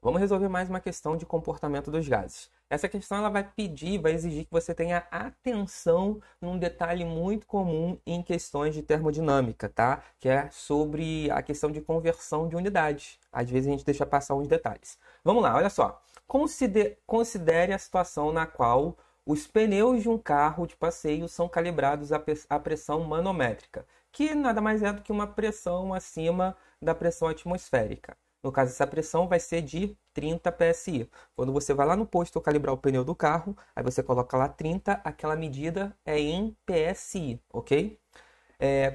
Vamos resolver mais uma questão de comportamento dos gases. Essa questão ela vai exigir que você tenha atenção num detalhe muito comum em questões de termodinâmica, tá? Que é sobre a questão de conversão de unidades. Às vezes a gente deixa passar uns detalhes. Vamos lá, olha só. Considere a situação na qual os pneus de um carro de passeio são calibrados à pressão manométrica, que nada mais é do que uma pressão acima da pressão atmosférica. No caso, essa pressão vai ser de 30 PSI. Quando você vai lá no posto calibrar o pneu do carro, aí você coloca lá 30, aquela medida é em PSI, ok?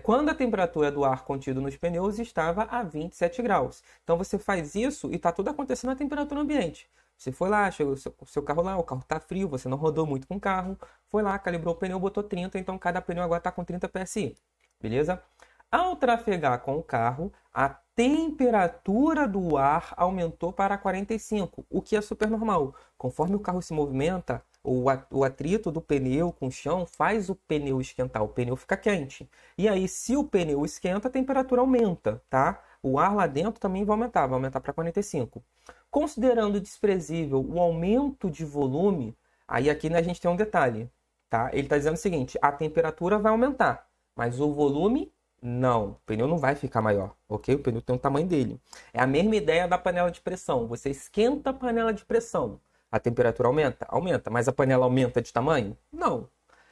Quando a temperatura do ar contido nos pneus estava a 27 graus. Então você faz isso e está tudo acontecendo na temperatura ambiente. Você foi lá, chegou o seu carro lá, o carro está frio, você não rodou muito com o carro, foi lá, calibrou o pneu, botou 30, então cada pneu agora está com 30 PSI. Beleza? Ao trafegar com o carro, a temperatura do ar aumentou para 45, o que é super normal. Conforme o carro se movimenta, o atrito do pneu com o chão faz o pneu esquentar, o pneu fica quente. E aí, se o pneu esquenta, a temperatura aumenta, tá? O ar lá dentro também vai aumentar para 45. Considerando desprezível o aumento de volume, aí aqui a gente tem um detalhe, tá? Ele está dizendo o seguinte, a temperatura vai aumentar, mas o volume não, o pneu não vai ficar maior, ok? O pneu tem o tamanho dele. É a mesma ideia da panela de pressão. Você esquenta a panela de pressão, a temperatura aumenta? Aumenta. Mas a panela aumenta de tamanho? Não.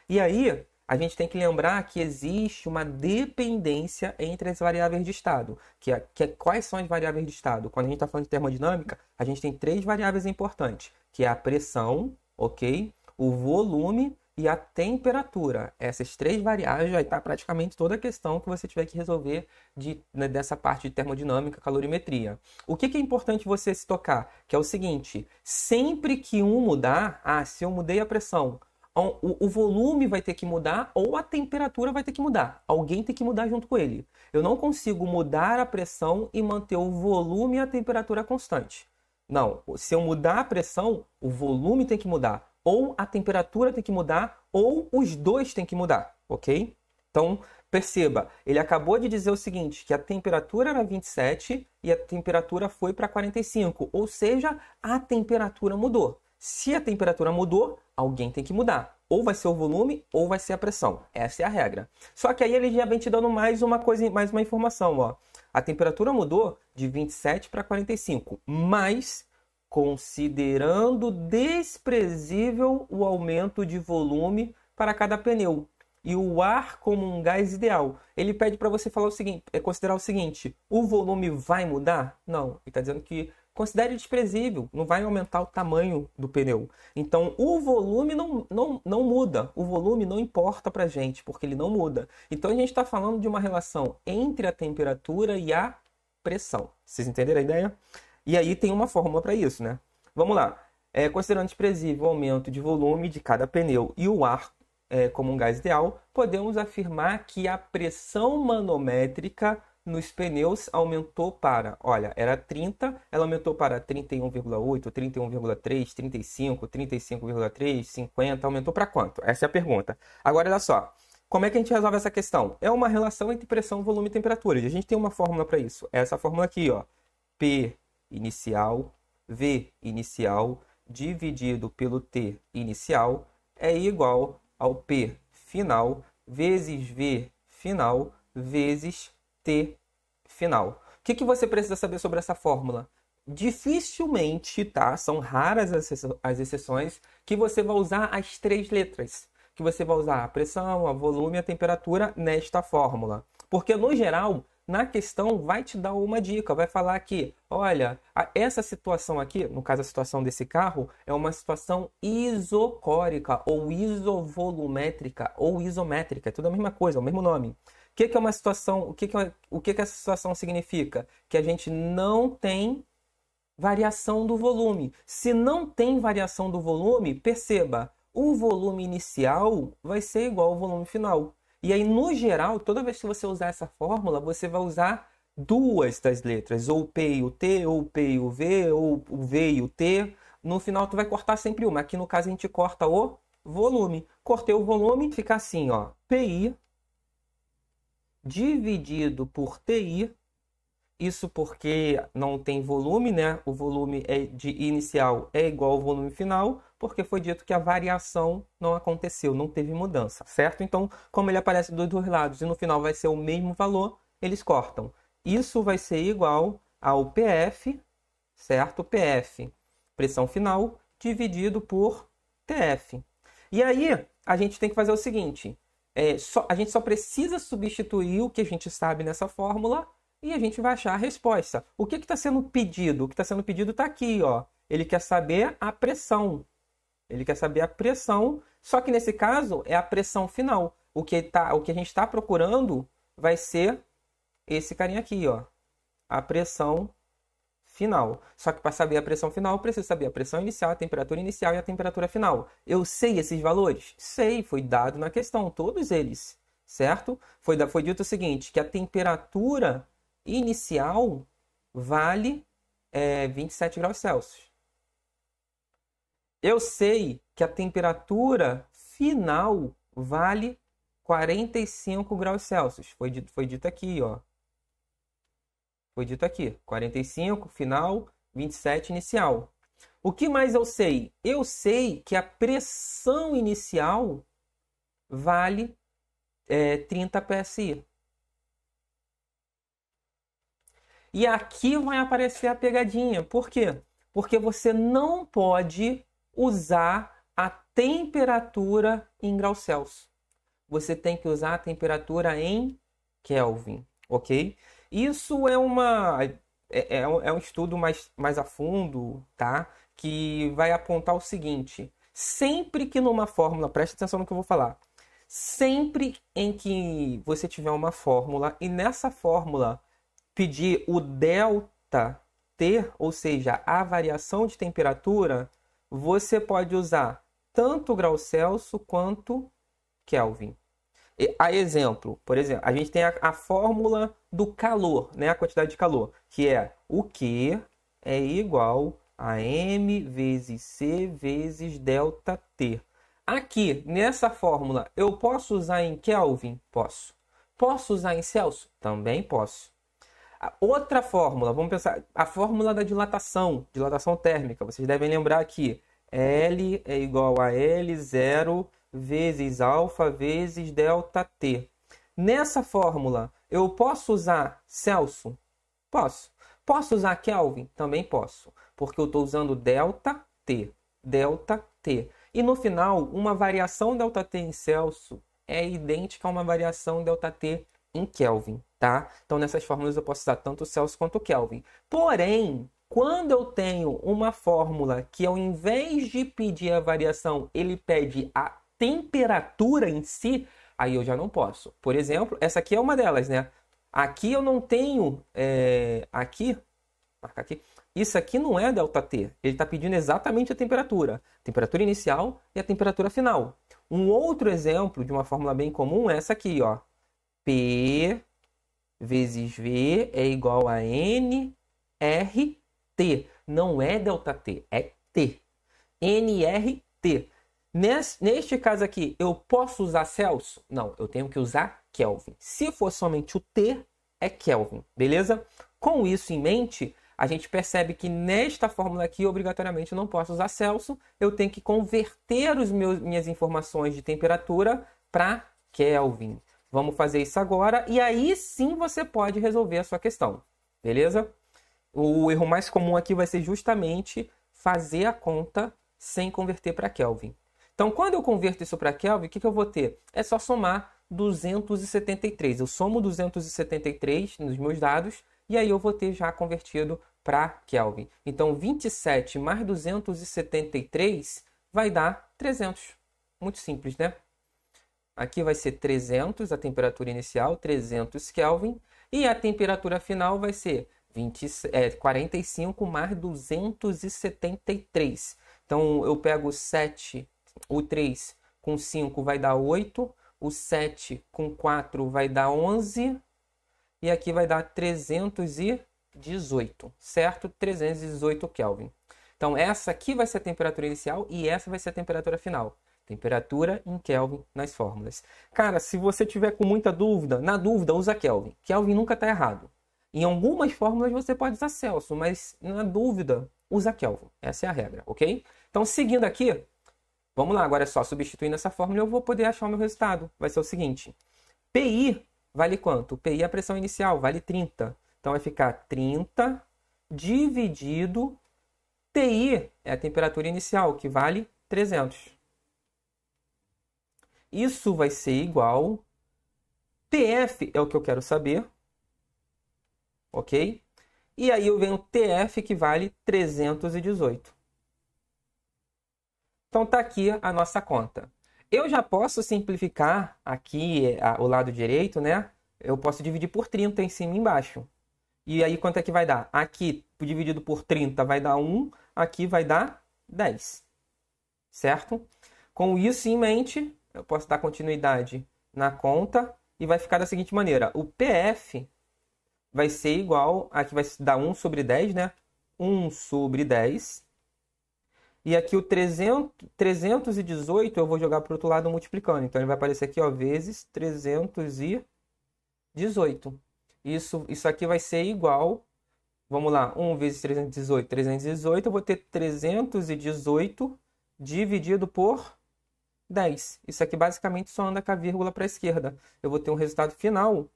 E aí, a gente tem que lembrar que existe uma dependência entre as variáveis de estado. Quais são as variáveis de estado? Quando a gente está falando de termodinâmica, a gente tem três variáveis importantes, que é a pressão, ok? O volume e a temperatura. Essas três variáveis vai estar praticamente toda a questão que você tiver que resolver dessa parte de termodinâmica, calorimetria. O que é importante você se tocar? Que é o seguinte, sempre que um mudar, se eu mudei a pressão, o volume vai ter que mudar ou a temperatura vai ter que mudar. Alguém tem que mudar junto com ele. Eu não consigo mudar a pressão e manter o volume e a temperatura constante. Não, se eu mudar a pressão, o volume tem que mudar. Ou a temperatura tem que mudar, ou os dois têm que mudar, ok? Então, perceba, ele acabou de dizer o seguinte, que a temperatura era 27 e a temperatura foi para 45, ou seja, a temperatura mudou. Se a temperatura mudou, alguém tem que mudar. Ou vai ser o volume, ou vai ser a pressão. Essa é a regra. Só que aí ele já vem te dando mais uma coisa, mais uma informação, ó. A temperatura mudou de 27 para 45, mas considerando desprezível o aumento de volume para cada pneu e o ar como um gás ideal. Ele pede para você falar o seguinte, considerar o seguinte, o volume vai mudar? Não, ele está dizendo que considere desprezível, não vai aumentar o tamanho do pneu. Então, o volume não muda, o volume não importa para a gente, porque ele não muda. Então, a gente está falando de uma relação entre a temperatura e a pressão. Vocês entenderam a ideia? E aí tem uma fórmula para isso, né? Vamos lá. Considerando desprezível o aumento de volume de cada pneu e o ar como um gás ideal, podemos afirmar que a pressão manométrica nos pneus aumentou para, olha, era 30, ela aumentou para 31,8, 31,3, 35, 35,3, 50, aumentou para quanto? Essa é a pergunta. Agora, olha só. Como é que a gente resolve essa questão? É uma relação entre pressão, volume e temperatura. E a gente tem uma fórmula para isso. É essa fórmula aqui, ó. P inicial, V inicial, dividido pelo T inicial, é igual ao P final, vezes V final, vezes T final. O que você precisa saber sobre essa fórmula? Dificilmente, tá? São raras as exceções que você vai usar as três letras. Que você vai usar a pressão, a volume e a temperatura nesta fórmula. Porque, no geral, na questão vai te dar uma dica, vai falar que, olha, essa situação aqui, no caso a situação desse carro, é uma situação isocórica, ou isovolumétrica, ou isométrica, é tudo a mesma coisa, é o mesmo nome. O que é uma situação, o que essa situação significa? Que a gente não tem variação do volume. Se não tem variação do volume, perceba, o volume inicial vai ser igual ao volume final. E aí, no geral, toda vez que você usar essa fórmula, você vai usar duas das letras, ou o P e o T, ou o P e o V, ou o V e o T. No final, tu vai cortar sempre uma. Aqui, no caso, a gente corta o volume. Cortei o volume, fica assim, ó. PI dividido por TI Isso porque não tem volume, né? O volume de inicial é igual ao volume final, porque foi dito que a variação não aconteceu, não teve mudança, certo? Então, como ele aparece dos dois lados e no final vai ser o mesmo valor, eles cortam. Isso vai ser igual ao PF, certo? PF, pressão final, dividido por TF. E aí, a gente tem que fazer o seguinte, a gente só precisa substituir o que a gente sabe nessa fórmula e a gente vai achar a resposta. O que está sendo pedido? O que está sendo pedido está aqui, ó. Ele quer saber a pressão. Ele quer saber a pressão, só que nesse caso é a pressão final. O que a gente está procurando vai ser esse carinha aqui, ó. A pressão final. Só que para saber a pressão final, eu preciso saber a pressão inicial, a temperatura inicial e a temperatura final. Eu sei esses valores? Sei, foi dado na questão, todos eles, certo? Foi dito o seguinte, que a temperatura inicial vale 27 graus Celsius. Eu sei que a temperatura final vale 45 graus Celsius. Foi dito aqui, ó. Foi dito aqui, 45 final, 27 inicial. O que mais eu sei? Eu sei que a pressão inicial vale 30 PSI. E aqui vai aparecer a pegadinha. Por quê? Porque você não pode usar a temperatura em graus Celsius. Você tem que usar a temperatura em Kelvin, ok? Isso é um estudo mais a fundo, tá? Que vai apontar o seguinte: sempre que numa fórmula, preste atenção no que eu vou falar, sempre em que você tiver uma fórmula e nessa fórmula pedir o delta T, ou seja, a variação de temperatura, você pode usar tanto grau Celsius quanto Kelvin. A exemplo, por exemplo, a gente tem a fórmula do calor, né? A quantidade de calor, que é o Q é igual a M vezes C vezes delta T. Aqui, nessa fórmula, eu posso usar em Kelvin? Posso. Posso usar em Celsius? Também posso. A outra fórmula, vamos pensar, a fórmula da dilatação térmica. Vocês devem lembrar que L é igual a L0 vezes alfa vezes delta T. Nessa fórmula, eu posso usar Celsius? Posso. Posso usar Kelvin? Também posso, porque eu estou usando delta T. Delta T. E no final, uma variação delta T em Celsius é idêntica a uma variação delta T em Kelvin, tá? Então, nessas fórmulas eu posso usar tanto Celsius quanto Kelvin. Porém, quando eu tenho uma fórmula que ao invés de pedir a variação, ele pede a temperatura em si, aí eu já não posso. Por exemplo, essa aqui é uma delas, né? Aqui eu não tenho... marca aqui. Isso aqui não é delta T. Ele está pedindo exatamente a temperatura inicial e a temperatura final. Um outro exemplo de uma fórmula bem comum é essa aqui, ó. P vezes V é igual a NRT. Não é delta T, é T. NRT. Neste caso aqui, eu posso usar Celsius? Não, eu tenho que usar Kelvin. Se for somente o T, é Kelvin, beleza? Com isso em mente, a gente percebe que nesta fórmula aqui, obrigatoriamente, eu não posso usar Celsius. Eu tenho que converter minhas informações de temperatura para Kelvin. Vamos fazer isso agora e aí sim você pode resolver a sua questão, beleza? O erro mais comum aqui vai ser justamente fazer a conta sem converter para Kelvin. Então, quando eu converto isso para Kelvin, o que eu vou ter? É só somar 273. Eu somo 273 nos meus dados e aí eu vou ter já convertido para Kelvin. Então, 27 mais 273 vai dar 300. Muito simples, né? Aqui vai ser 300, a temperatura inicial, 300 Kelvin. E a temperatura final vai ser 45 mais 273. Então, eu pego o 3 com 5 vai dar 8. O 7 com 4 vai dar 11. E aqui vai dar 318, certo? 318 Kelvin. Então, essa aqui vai ser a temperatura inicial e essa vai ser a temperatura final. Temperatura em Kelvin nas fórmulas. Cara, se você tiver com muita dúvida, na dúvida usa Kelvin. Kelvin nunca está errado. Em algumas fórmulas você pode usar Celsius, mas na dúvida, usa Kelvin. Essa é a regra, ok? Então, seguindo aqui, vamos lá, agora é só substituindo essa fórmula eu vou poder achar o meu resultado. Vai ser o seguinte, PI vale quanto? PI é a pressão inicial, vale 30. Então, vai ficar 30 dividido TI é a temperatura inicial, que vale 300. Isso vai ser igual... TF é o que eu quero saber. Ok? E aí eu venho TF, que vale 318. Então, está aqui a nossa conta. Eu já posso simplificar aqui o lado direito, né? Eu posso dividir por 30 em cima e embaixo. E aí, quanto é que vai dar? Aqui, dividido por 30, vai dar 1. Aqui vai dar 10. Certo? Com isso em mente, eu posso dar continuidade na conta e vai ficar da seguinte maneira. O PF vai ser igual... Aqui vai dar 1 sobre 10, né? 1 sobre 10. E aqui o 318 eu vou jogar para o outro lado multiplicando. Então, ele vai aparecer aqui, ó, vezes 318. Isso aqui vai ser igual, vamos lá, 1 vezes 318, 318, eu vou ter 318 dividido por 10. Isso aqui basicamente só anda com a vírgula para a esquerda. Eu vou ter um resultado final,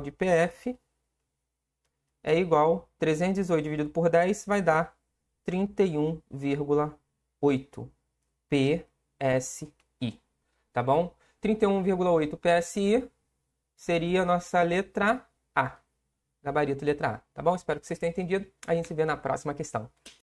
de PF é igual 318 dividido por 10 vai dar 31,8 PSI. Tá bom? 31,8 PSI seria a nossa letra A. Gabarito letra A. Tá bom? Espero que vocês tenham entendido. A gente se vê na próxima questão.